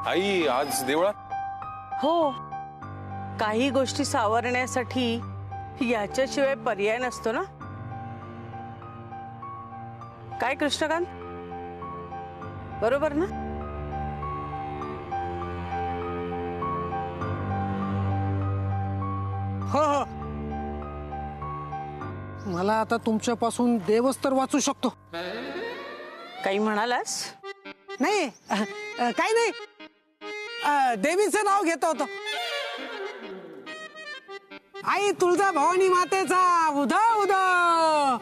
आई आज देवळात? हो, काही गोष्टी सावरण्यासाठी याच्याशिवाय पर्याय नसतो ना. काय कृष्णकांत, बरोबर ना? हो हो, मला आता तुमच्यापासून देवच तर वाचू शकतो. काही म्हणालास? नाही काही नाही, देवीचं नाव घेत होतो. आई तुळजा भवानी मातेचा उधा उधा.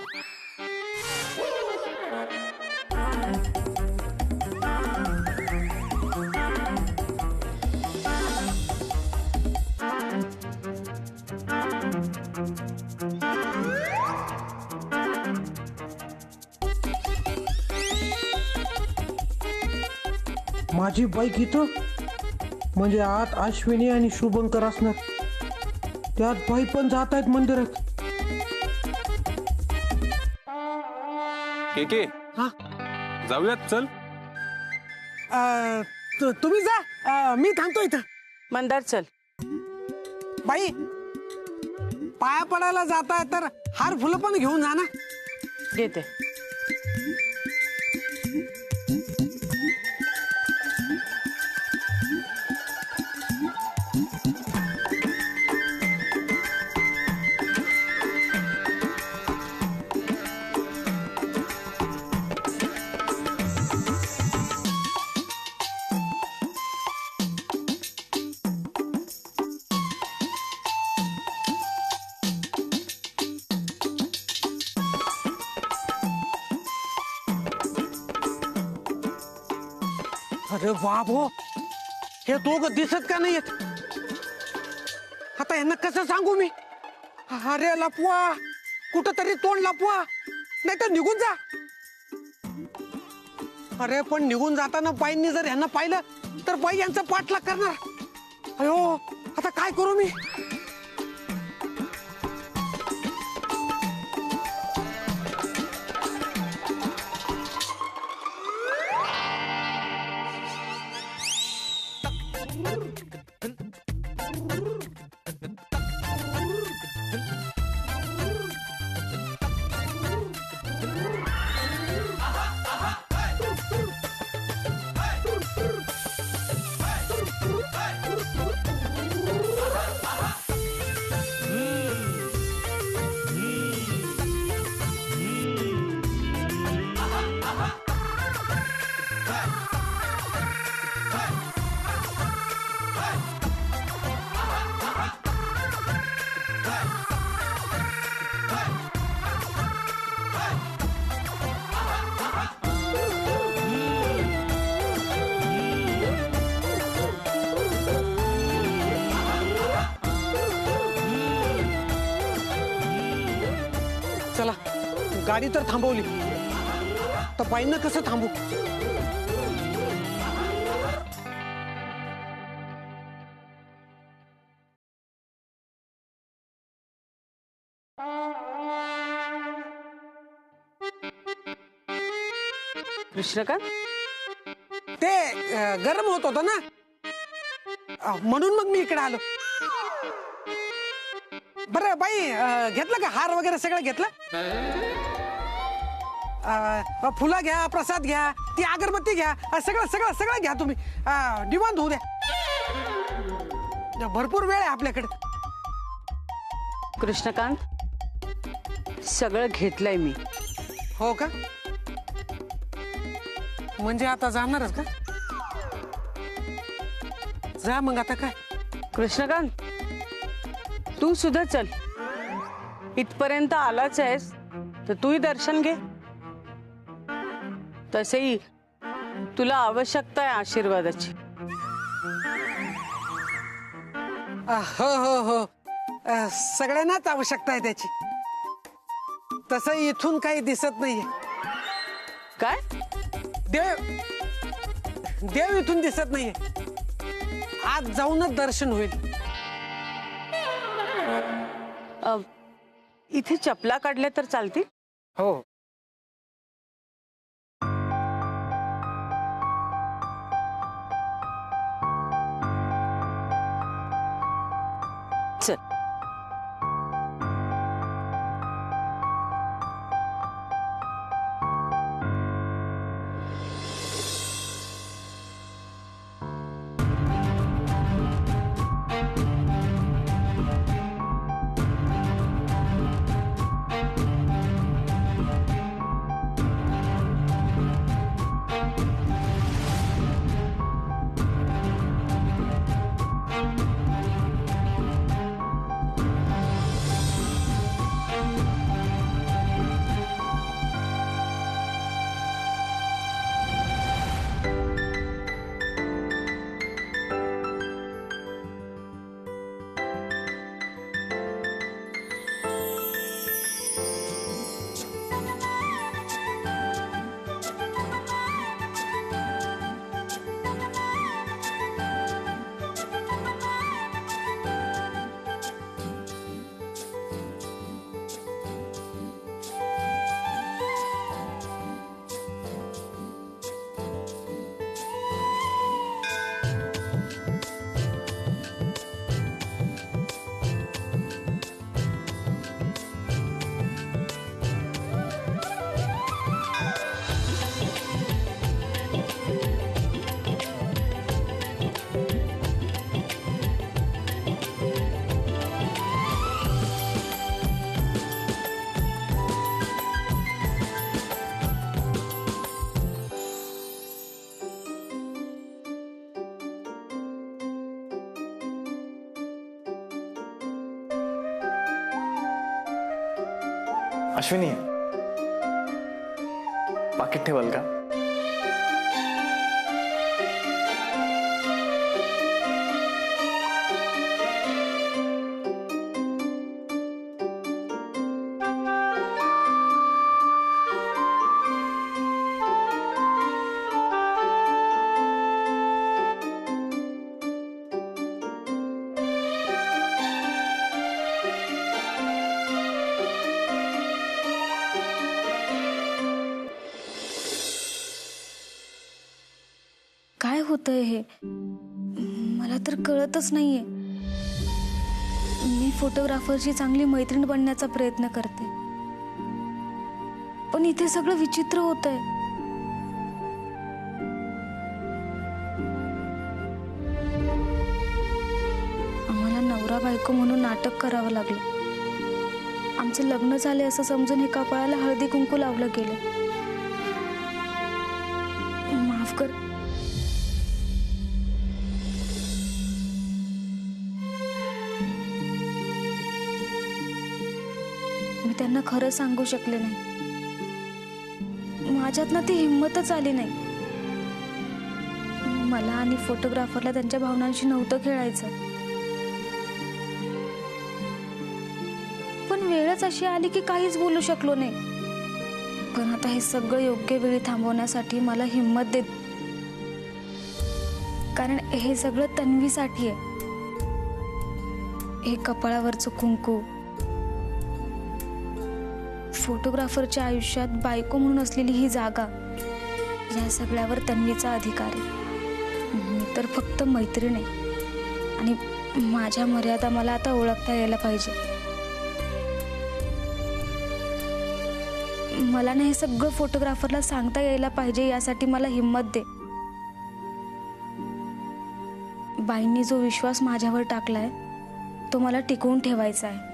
माझी बाईक इथं म्हणजे आत अश्विनी आणि शुभंकर असणार. त्यात बाई पण जात आहेत मंदिरात. के हा, जाऊयात चल. तुम्ही जा, मी थांबतो इथं. मंदार चल. बाई पाया पडायला जाताय तर हार फुलं पण घेऊन जा ना. घेते. अरे बाबो, हे दोघं दिसत का नाहीयेत? आता यांना कसं सांगू मी? अरे लपवा, कुठंतरी तोंड लपवा, नाही तर निघून जा. अरे पण निघून जाताना बाईंनी जर यांना पाहिलं तर बाई यांचा पाठलाग करणार. अयो, आता काय करू मी? चला, गाडी तर थांबवली, तर बाईंना कसं थांबू? कृष्णकांत, ते गरम होत होतं ना, म्हणून मग मी इकडे आलो. बरं बाई, घेतलं का हार वगैरे सगळं घेतलं? फुलं घ्या, प्रसाद घ्या, ती अगरबत्ती घ्या, सगळं सगळं सगळं घ्या तुम्ही. निवांत होऊ द्या, भरपूर वेळ आहे आपल्याकडे. कृष्णकांत, सगळं घेतलंय मी. हो का? म्हणजे आता जाणारच का? जा मग आता काय. कृष्णकांत, तू सुद्धा चल. इथपर्यंत आलाच आहेस तर तूही दर्शन घे. तसेही तुला आवश्यकता आहे आशीर्वादाची. हो हो हो, सगळ्यांनाच आवश्यकता आहे त्याची. तसं इथून काही दिसत नाहीये. काय? देव इथून दिसत नाहीये. आज जाऊनच दर्शन होईल. इथे चपला काढल्या तर चालतील? हो. चल. अश्विनी, पाकिट ठेवाल का? काय होतंय हे? मला तर कळतच नाहीये. मी फोटोग्राफरची चांगली मैत्रीण बनण्याचा प्रयत्न करते, पण इथे सगळं विचित्र होतंय. आम्हाला नवरा बायको म्हणून नाटक करावं लागलं. आमचे लग्न झाले असं समजून एका कपाळाला हळदी कुंकू लावलं गेलं. माफ कर. मी त्यांना खरं सांगू शकले नाही. माझ्यात ना ती हिंमतच आली नाही. मला आणि फोटोग्राफरला त्यांच्या भावनांशी नव्हतं खेळायचं. पण वेळच अशी आली की काहीच बोलू शकलो नाही. पण आता हे सगळं योग्य वेळी थांबवण्यासाठी मला हिंमत देत, कारण हे सगळं तन्वीसाठी आहे. हे कपाळावरचं कुंकू, फोटोग्राफरच्या आयुष्यात बायको म्हणून असलेली ही जागा, या सगळ्यावर तन्वीचा अधिकार आहे. मी तर फक्त मैत्रीण आहे आणि माझ्या मर्यादा मला आता ओळखता यायला पाहिजे. मला ना हे सगळं फोटोग्राफरला सांगता यायला पाहिजे. यासाठी मला हिंमत दे. बाईंनी जो विश्वास माझ्यावर टाकलाय तो मला टिकवून ठेवायचा आहे.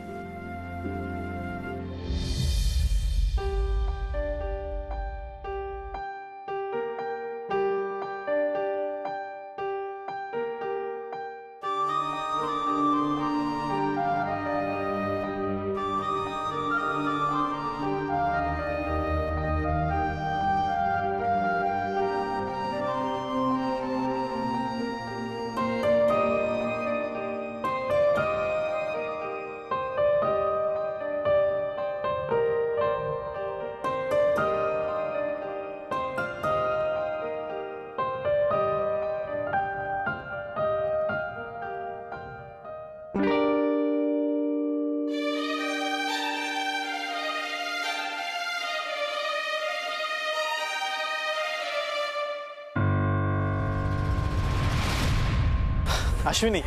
अश्विनी,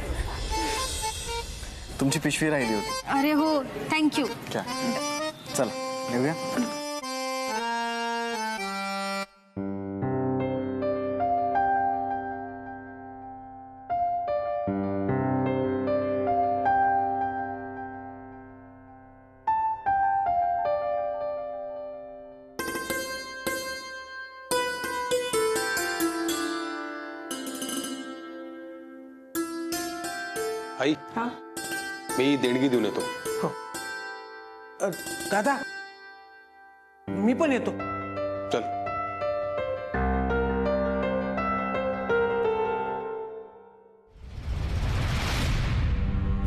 तुमची पिशवी राहिली होती. अरे हो, थँक्यू. क्या चला घेऊया. आई मी देणगी देऊन येतो. हो. दादा मी पण येतो. चल.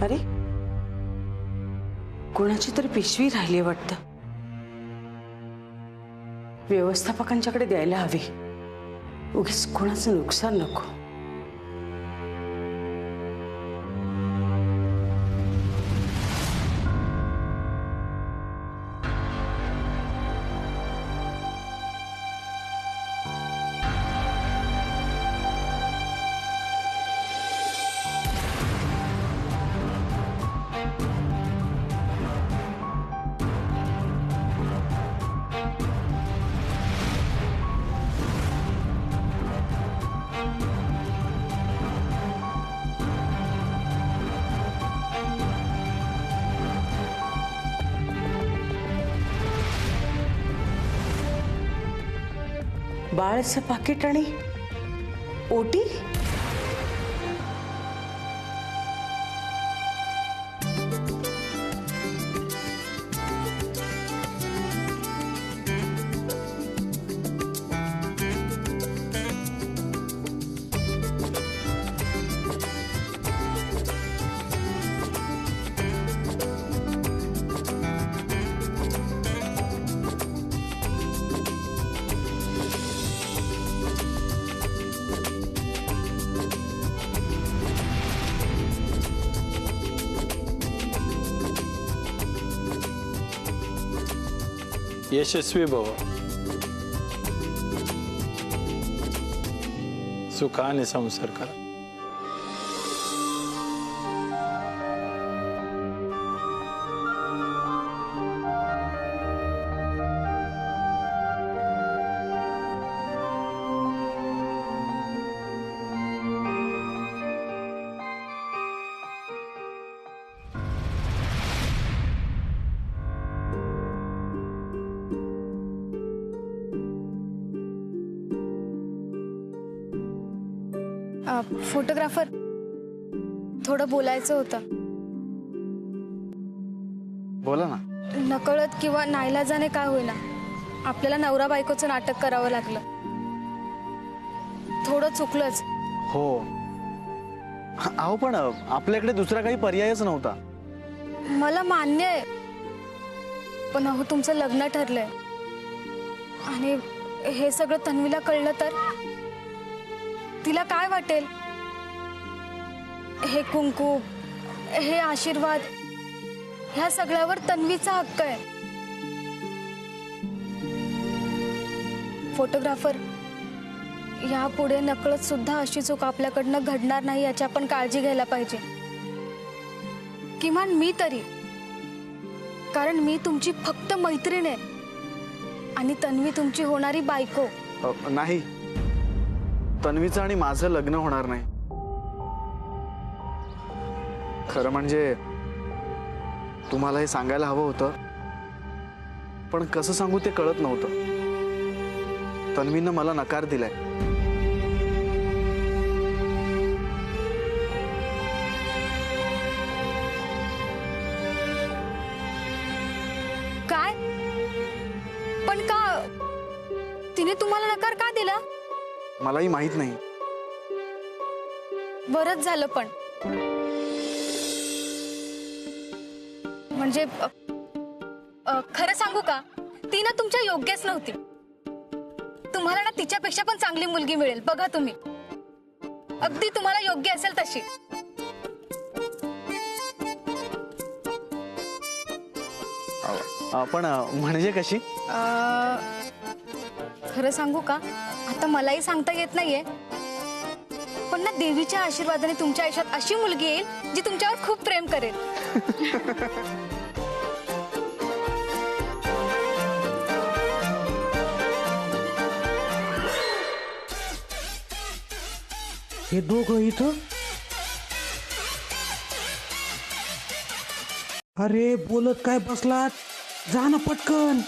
अरे कोणाची तरी पिशवी राहिली वाटतं. व्यवस्थापकांच्याकडे द्यायला हवी. उगीच कोणाचं नुकसान नको. बाळचं पाकिट आणि ओटी. यशस्वी भव. सुखाने संसार करा. फोटोग्राफर, थोडं बोलायचं होतं. बोला ना. नकळत किंवा नाईलाजाने काय होईना आपल्याला नवरा बायकोचं नाटक करावं लागलं. थोडं चुकलंच. हो. अहो पण आपल्याकडे दुसरा काही पर्यायच नव्हता. मला मान्य आहे, पण अहो तुमचं लग्न ठरलंय आणि हे सगळं तन्वीला कळलं तर तिला काय वाटेल? हे कुंकू, हे आशीर्वाद, ह्या सगळ्यावर तन्वीचा हक्क आहे. फोटोग्राफर, यापुढे नकळत सुद्धा अशी चूक आपल्याकडनं घडणार नाही याची आपण काळजी घ्यायला पाहिजे. किमान मी तरी, कारण मी तुमची फक्त मैत्रीण आहे आणि तन्वी तुमची होणारी बायको. नाही, तन्वीचं आणि माझं लग्न होणार नाही. खरं म्हणजे तुम्हाला हे सांगायला हवं होतं, पण कसं सांगू ते कळत नव्हतं. तन्वीनं मला नकार दिलाय. काय? पण का? तिने तुम्हाला नकार का दिला? मलाही माहित नाही. बरंच झालं. पण म्हणजे खरं सांगू का, ती ना तुमच्या योग्यच नव्हती. तुम्हाला ना तिच्यापेक्षा पण चांगली मुलगी मिळेल बघा तुम्ही, अगदी तुम्हाला योग्य असेल तशी. पण म्हणजे कशी? खरं सांगू का, आता मलाही सांगता येत नाहीये, पण पण ना देवीच्या आशीर्वादाने तुमच्या आयुष्यात अशी मुलगी येईल जी तुमच्यावर खूप प्रेम करेल. हे दोघं इथं. अरे बोलत काय बसलात, जा ना पटकन.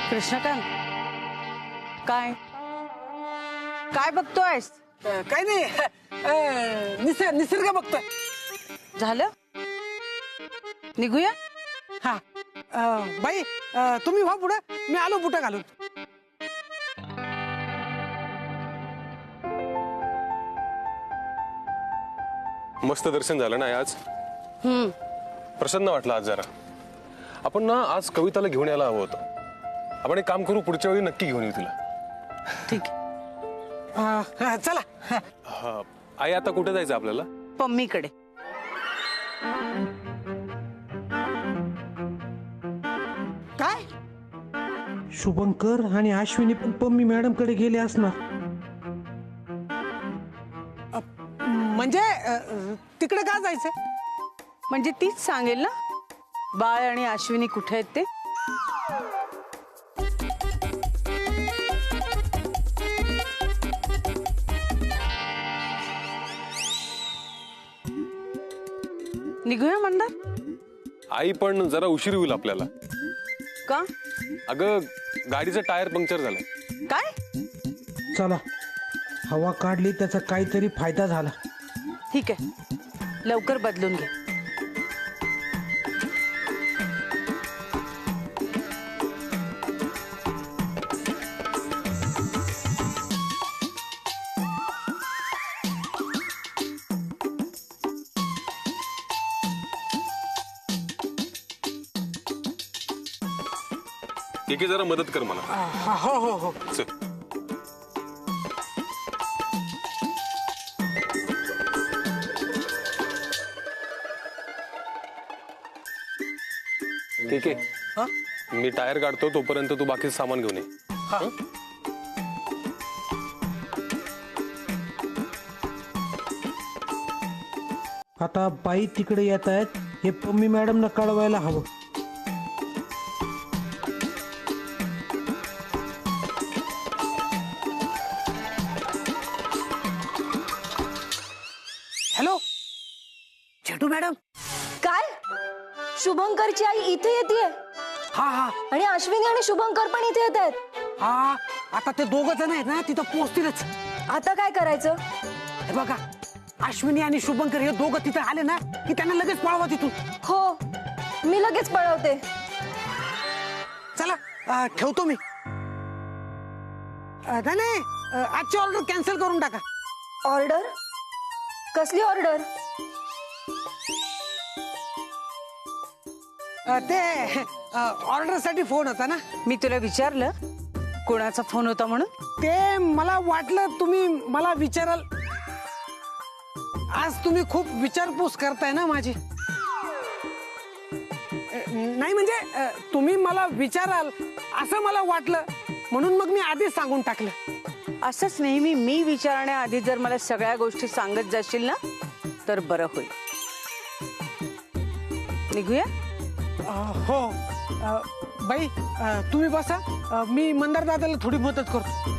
कृष्णकांत, काय काय बघतोयस? काय नाही, निसर्ग बघतोय. झालं, निघूया. हा बाई, तुम्ही व्हा पुढे, मी आलो बुटं घालून. मस्त दर्शन झालं ना आज. प्रसन्न वाटलं आज जरा. आपण ना आज कविताला घेऊन यायला हवं होतं. आपण एक काम करू, पुढच्या वेळी नक्की घेऊन येऊ तिला. ठीक आहे. चला. हा, आई आता कुठे जायचं आपल्याला? पम्मीकडे. काय शुभंकर आणि अश्विनी पण पम्मी मॅडम कडे गेले असणार. म्हणजे तिकडे का जायचं? म्हणजे तीच सांगेल ना बाळ आणि अश्विनी कुठे आहेत ते. निघूया मंदार. आई पण जरा उशीर होईल आपल्याला. का? अगं गाडीचं टायर पंक्चर झालं. काय? चला, हवा काढली, त्याचा काहीतरी फायदा झाला. ठीक आहे, लवकर बदलून घे. ठीक आहे, जरा मदत कर मला. हो हो हो. चल. ठीक आहे, मी टायर काढतो, तोपर्यंत तू बाकीचं सामान घेऊन ये. हं? आता बाई तिकडे येत आहेत, हे पम्मी मॅडमना कळवायला हवं. Hello Chhetu madam. काय? शुभंकरची आई इथे येते हा हा आणि अश्विनी आणि शुभंकर पण इथे येत आहेत. हा, आता ते दोघ जण आहेत ना, तिथं पोहोचतीलच. आता काय करायचं? हे बघा, अश्विनी आणि शुभंकर हे दोघं तिथे आले ना की त्यांना लगेच पळवा तिथून. हो, मी लगेच पळवते. चला, ठेवतो मी. नाही, आजची ऑर्डर कॅन्सल करून टाका. ऑर्डर? कसली ऑर्डर? ते ऑर्डर साठी फोन होता ना. मी तुला विचारलं कोणाचा फोन होता म्हणून. ते मला वाटलं तुम्ही मला विचाराल. आज तुम्ही खूप विचारपूस करताय ना माझी. नाही म्हणजे तुम्ही मला विचाराल असं मला वाटलं म्हणून मग मी आधीच सांगून टाकलं. असंच नेहमी मी विचारण्याआधी जर मला सगळ्या गोष्टी सांगत जाशील ना तर बरं होईल. निघूया. हो बाई तुम्ही बसा, मी मंदार दादाला थोडी मदत करतो.